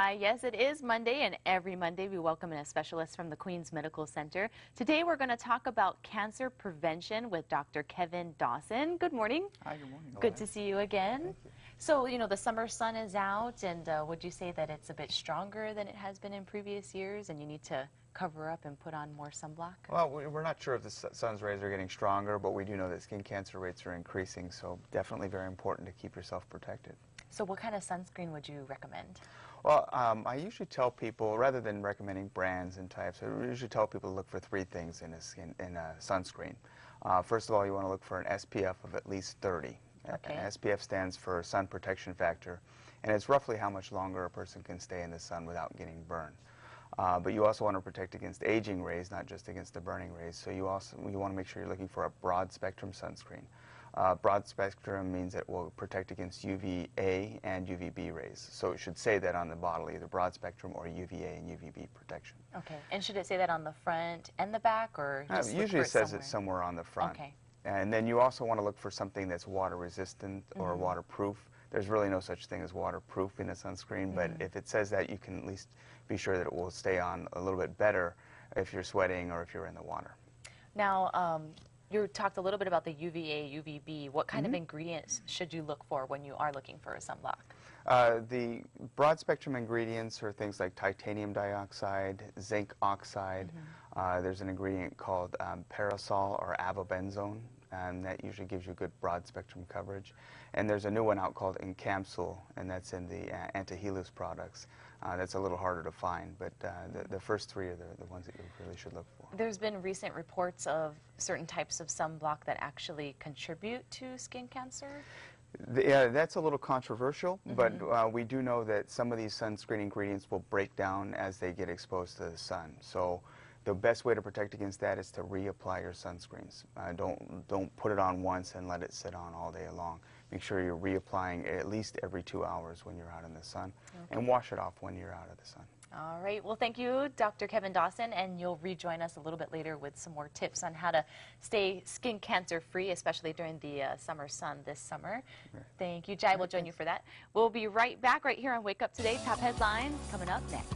Yes, it is Monday, and every Monday we welcome in a specialist from the Queens Medical Center. Today we're going to talk about cancer prevention with Dr. Kevin Dawson. Good morning. Hi, good morning. Good to see you again. Thank you. So, the summer sun is out, and would you say that it's a bit stronger than it has been in previous years, and you need to cover up and put on more sunblock? Well, we're not sure if the sun's rays are getting stronger, but we do know that skin cancer rates are increasing, so definitely very important to keep yourself protected. So what kind of sunscreen would you recommend? Well, I usually tell people, rather than recommending brands and types, I usually tell people to look for three things in a sunscreen. First of all, you want to look for an SPF of at least 30. Okay. SPF stands for sun protection factor, and it's roughly how much longer a person can stay in the sun without getting burned. But you also want to protect against aging rays, not just against the burning rays. So you want to make sure you're looking for a broad spectrum sunscreen. Broad spectrum means it will protect against UVA and UVB rays. So it should say that on the bottle, either broad spectrum or UVA and UVB protection. Okay. And should it say that on the front and the back, or just usually it says it somewhere on the front. Okay. And then you also want to look for something that's water resistant or waterproof. There's really no such thing as waterproof in a sunscreen, but if it says that, you can at least be sure that it will stay on a little bit better if you're sweating or if you're in the water. Now, you talked a little bit about the UVA, UVB. What kind of ingredients should you look for when you are looking for a sunblock? The broad spectrum ingredients are things like titanium dioxide, zinc oxide. There's an ingredient called parasol or avobenzone, and that usually gives you good broad spectrum coverage. And there's a new one out called Encapsule, and that's in the Antihelus products. That's a little harder to find, but the first three are the ones that you really should look for. There's been recent reports of certain types of sunblock that actually contribute to skin cancer. Yeah, that's a little controversial, but we do know that some of these sunscreen ingredients will break down as they get exposed to the sun. So the best way to protect against that is to reapply your sunscreens. Don't put it on once and let it sit on all day long. Make sure you're reapplying at least every 2 hours when you're out in the sun, and wash it off when you're out of the sun. All right. Well, thank you, Dr. Kevin Dawson, and you'll rejoin us a little bit later with some more tips on how to stay skin cancer free, especially during the summer sun this summer. Right. Thank you, Jai. We'll join you for that. We'll be right back right here on Wake Up Today. Top headlines coming up next.